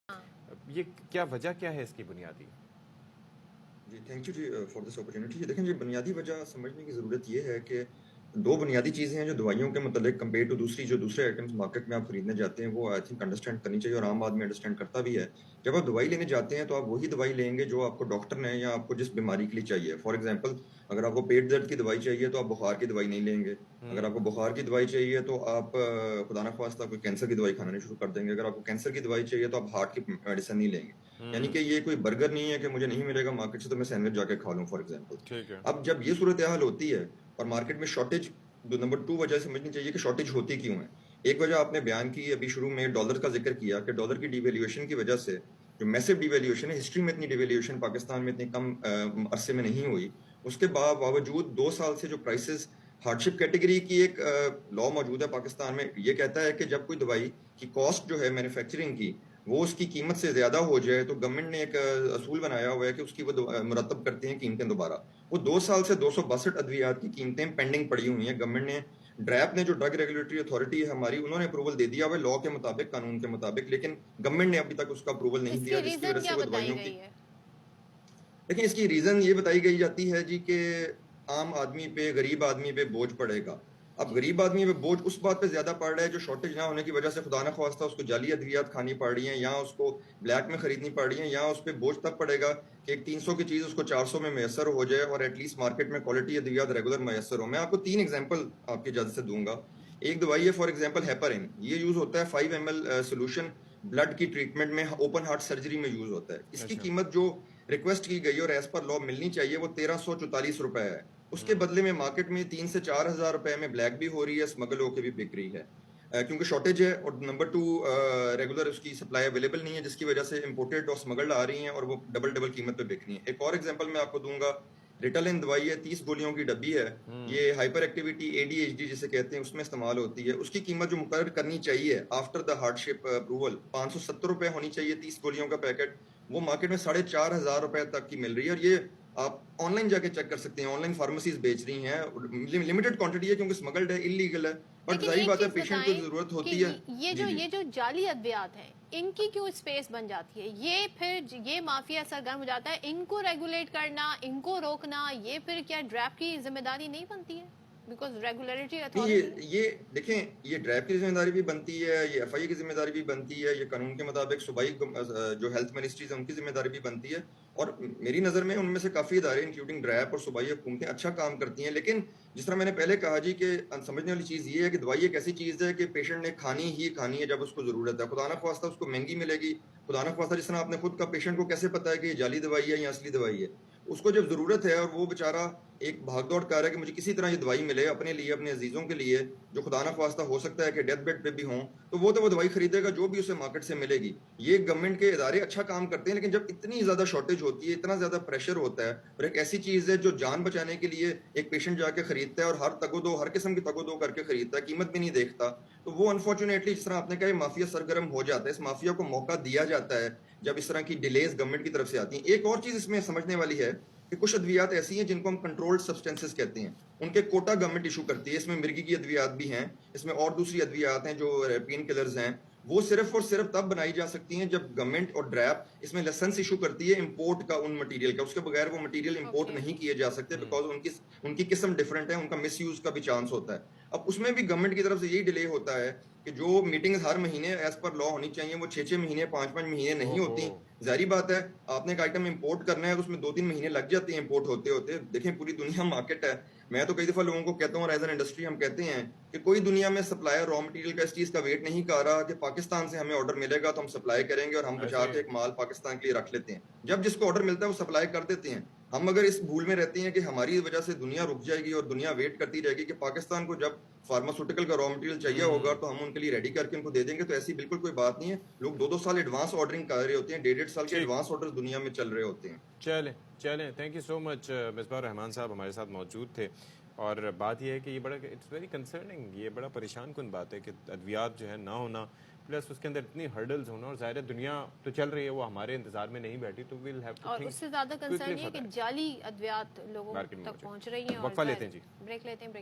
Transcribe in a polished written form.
یہ کیا وجہ کیا ہے اس کی بنیادی؟ جی تھینک یو جی فار دس اپرچونیٹی. دیکھیں جی بنیادی وجہ سمجھنے کی ضرورت یہ ہے کہ دو بنیادی چیزیں ہیں جو دوائیوں کے متعلق کمپیئر ٹو دوسری جو دوسرے آئٹمس مارکیٹ میں آپ خریدنے جاتے ہیں وہ آئی تھنک انڈرسٹینڈ کرنی چاہیے اور عام آدمی انڈرسٹینڈ کرتا بھی ہے. جب آپ دوائی لینے جاتے ہیں تو آپ وہی دوائی لیں گے جو آپ کو ڈاکٹر نے یا آپ کو جس بیماری کے لیے چاہیے. فار ایگزامپل اگر آپ کو پیٹ درد کی دوائی چاہیے تو آپ بخار کی دوائی نہیں لیں گے. اگر آپ کو بخار کی دوائی چاہیے تو آپ خدا نخواستہ کوئی کینسر کی دوائی کھانا شروع کر دیں گے. اگر آپ کو کینسر کی دوائی چاہیے تو آپ ہارٹ کی میڈیسن نہیں لیں گے. یعنی کہ یہ کوئی برگر نہیں ہے کہ مجھے نہیں ملے گا مارکیٹ سے تو میں سینڈوچ جا کے کھا لوں فار ایگزامپل. ٹھیک ہے. اب جب یہ صورتحال ہوتی ہے اور مارکیٹ میں شارٹیج نمبر 2 وجہ سمجھنی چاہیے کہ شارٹیج ہوتی کیوں ہے. ایک وجہ آپ نے بیان کی ابھی شروع میں ڈالر کا ذکر کیا کہ ڈالر کی ڈی ویلیویشن کی وجہ سے جو میسو ڈی ویلیویشن ہے ہسٹری میں اتنی ڈی ویلیویشن پاکستان میں اتنی کم عرصے میں نہیں ہوئی. اس کے باوجود 2 سال سے جو پرائسز ہارڈ شپ کیٹیگری کی ایک لا موجود ہے پاکستان میں یہ کہتا ہے کہ جب کوئی دوائی کی کاسٹ جو ہے مینوفیکچرنگ کی وہ اس کی قیمت سے زیادہ ہو جائے تو گورنمنٹ نے ایک اصول بنایا ہوا ہے کہ اس کی وہ مرتب کرتے ہیں قیمتیں دوبارہ. وہ 2 سال سے 262 ادویات کی قیمتیں پینڈنگ پڑی ہوئی ہیں. گورنمنٹ نے ڈریپ نے جو ڈرگ ریگولیٹری اتھارٹی ہے ہماری انہوں نے اپروول دے دیا ہوا لا کے مطابق قانون کے مطابق لیکن گورنمنٹ نے ابھی تک اس کا اپروول نہیں دیا جس کی وجہ سے وہ دوائیوں کی. لیکن اس کی ریزن یہ بتائی گئی جاتی ہے جی کہ عام آدمی پہ غریب آدمی پہ بوجھ پڑے گا. اب غریب آدمی پہ بوجھ اس بات پہ زیادہ پڑ رہا ہے جو شارٹیج نہ ہونے کی وجہ سے خدا نہ خواستہ اس کو جعلی ادویات کھانی پڑ رہی ہیں یا اس کو بلیک میں خریدنی پڑ رہی ہیں یا اس پہ بوجھ تب پڑے گا کہ ایک 300 کی چیز اس کو 400 میں میسر ہو جائے اور ایٹ لیسٹ مارکیٹ میں کوالٹی ادویات ریگولر میسر ہو. میں آپ کو 3 ایگزامپل آپ کی اجازت سے دوں گا. ایک دوائی ہے فار ایگزامپل ہیپرین. یہ یوز ہوتا ہے 5 ml سولوشن بلڈ کی ٹریٹمنٹ میں اوپن ہارٹ سرجری میں یوز ہوتا ہے. اس کی قیمت جو ریکویسٹ کی گئی اور ایز پر لا ملنی چاہیے وہ 1344 روپے ہے. اس کے بدلے میں مارکیٹ میں 3 سے 4 ہزار روپے میں بلیک بھی ہو رہی ہے اسمگل ہو کے بھی بک رہی ہے کیونکہ شارٹیج ہے. اور نمبر 2 ریگولر اس کی سپلائی اویلیبل نہیں ہے جس کی وجہ سے امپورٹیڈ اور اسمگلڈ آ رہی ہیں اور وہ ڈبل قیمت پہ بک رہی ہیں. ایک اور ایگزامپل میں آپ کو دوں گا. ریٹالین دوائی ہے 30 گولیوں کی ڈبی ہے. یہ ہائپر ایکٹیویٹی ADHD جسے کہتے ہیں اس میں استعمال ہوتی ہے. اس کی قیمت جو مقرر کرنی چاہیے after the hard ship approval 570 روپے ہونی چاہیے 30 گولیوں کا پیکٹ. وہ مارکیٹ میں 4500 روپے تک کی مل رہی ہے. اور یہ آپ آن لائن جا کے چیک کر سکتے ہیں. آن لائن فارمیسیز بیچ رہی ہیں. لمیٹڈ کوانٹٹی ہے کیونکہ اسمگلڈ ہے انلیگل ہے بٹ ظاہر بات ہے پیشنٹ کو ضرورت ہوتی ہے. یہ جو جعلی ادویات ہیں ان کی کیوں اسپیس بن جاتی ہے؟ یہ پھر یہ مافیا سرگرم ہو جاتا ہے. ان کو ریگولیٹ کرنا ان کو روکنا یہ پھر کیا ڈریپ کی ذمہ داری نہیں بنتی ہے؟ بیکاز ریگولیٹری اتھارٹی یہ دیکھیں یہ ڈرائیو کی ذمہ داری بھی بنتی ہے یہ FIA کی ذمہ داری بھی بنتی ہے یہ قانون کے مطابق صوبائی جو ہیلتھ منسٹریز ہیں ان کی ذمہ داری بھی بنتی ہے. اور میری نظر میں ان میں سے کافی ادارے انکلوڈنگ ڈرائیو اور صوبائی حکومتیں اچھا کام کرتی ہیں. لیکن جس طرح میں نے پہلے کہا جی کہ سمجھنے والی چیز یہ ہے کہ دوائی ایک ایسی چیز ہے کہ پیشنٹ نے کھانی ہی کھانی ہے جب اس کو ضرورت ہے. خدا نہ خواستہ اس کو مہنگی ملے گی. خدا نہ خواستہ جس طرح آپ نے خود کا پیشنٹ کو کیسے پتا ہے کہ یہ جعلی دوائی ہے یا اصلی دوائی ہے. اس کو جب ضرورت ہے اور وہ بیچارہ ایک بھاگ دوڑ کر رہا ہے کہ مجھے کسی طرح یہ دوائی ملے اپنے لیے اپنے عزیزوں کے لیے جو خدا نہ خواستہ ہو سکتا ہے کہ ڈیتھ بیڈ پہ بھی ہوں تو وہ دوائی خریدے گا جو بھی اسے مارکیٹ سے ملے گی. یہ گورنمنٹ کے ادارے اچھا کام کرتے ہیں لیکن جب اتنی زیادہ شارٹیج ہوتی ہے اتنا زیادہ پریشر ہوتا ہے اور ایک ایسی چیز ہے جو جان بچانے کے لیے ایک پیشنٹ جا کے خریدتا ہے اور ہر تگو دو ہر قسم کی تگو دو کر کے خریدتا ہے قیمت بھی نہیں دیکھتا تو وہ انفارچونیٹلی جس طرح آپ نے کہا مافیا سرگرم ہو جاتا ہے. اس مافیا کو موقع دیا جاتا ہے جب اس طرح کی ڈیلیز گورنمنٹ کی طرف سے آتی ہیں. ایک اور چیز اس میں سمجھنے والی ہے کہ کچھ ادویات ایسی ہیں جن کو ہم کنٹرولڈ سبسٹینسز کہتے ہیں. ان کے کوٹا گورنمنٹ ایشو کرتی ہے. اس میں مرگی کی ادویات بھی ہیں اس میں اور دوسری ادویات ہیں جو پین کلرز ہیں. وہ صرف اور صرف تب بنائی جا سکتی ہیں جب گورنمنٹ اور ڈریپ اس میں لائسنس ایشو کرتی ہے امپورٹ کا ان مٹیریل کا. اس کے بغیر وہ مٹیریل امپورٹ نہیں کیے جا سکتے بیکاز ان کی قسم ڈفرنٹ ہے. ان کا مس یوز کا بھی چانس ہوتا ہے. اب اس میں بھی گورنمنٹ کی طرف سے یہی ڈیلے ہوتا ہے کہ جو میٹنگز ہر مہینے ایز پر لا ہونی چاہیے وہ 6 مہینے 5 مہینے نہیں ہوتی. ظاہری بات ہے آپ نے ایک آئٹم امپورٹ کرنا ہے تو اس میں 2-3 مہینے لگ جاتے ہیں امپورٹ ہوتے ہوتے. دیکھیں پوری دنیا مارکیٹ ہے. میں تو کئی دفعہ لوگوں کو کہتا ہوں ایز این انڈسٹری ہم کہتے ہیں کہ کوئی دنیا میں سپلائر را مٹیریل کا اس چیز کا ویٹ نہیں کر رہا کہ پاکستان سے ہمیں آرڈر ملے گا تو ہم سپلائی کریں گے اور ہم بچا کے ایک مال پاکستان کے لیے رکھ لیتے ہیں. جب جس کو آرڈر ملتا ہے وہ سپلائی کر دیتے ہیں. ہم اگر اس بھول میں رہتے ہیں کہ ہماری وجہ سے دنیا رک جائے گی اور دنیا ویٹ کرتی رہے گی کہ پاکستان کو جب فارماسوٹیکل کا را مٹیریل چاہیے ہوگا تو ہم ان کے لیے ریڈی کر کے ان کو دے دیں گے تو ایسی بالکل کوئی بات نہیں ہے. لوگ 2-2 سال ایڈوانس آرڈرنگ کر رہے ہوتے ہیں 1.5 سال کے ایڈوانس آرڈر دنیا میں چل رہے ہوتے ہیں. چلیں تھینک یو سو مچ. مصباح الرحمان صاحب ہمارے ساتھ موجود تھے اور بات یہ ہے کہ یہ بڑا اٹس ویری کنسرننگ یہ بڑا پریشان کن بات ہے کہ ادویات جو ہے نہ ہونا پلس اس کے اندر اتنی ہرڈلز ہونا. اور ظاہر ہے دنیا تو چل رہی ہے وہ ہمارے انتظار میں نہیں بیٹھی تو ویل ہیو ٹو اور تھنک. اس سے زیادہ کنسرن یہ کہ جعلی ادویات لوگوں تک پہنچ رہی ہیں. وقفہ لیتے ہیں جی. بریک لیتے ہیں.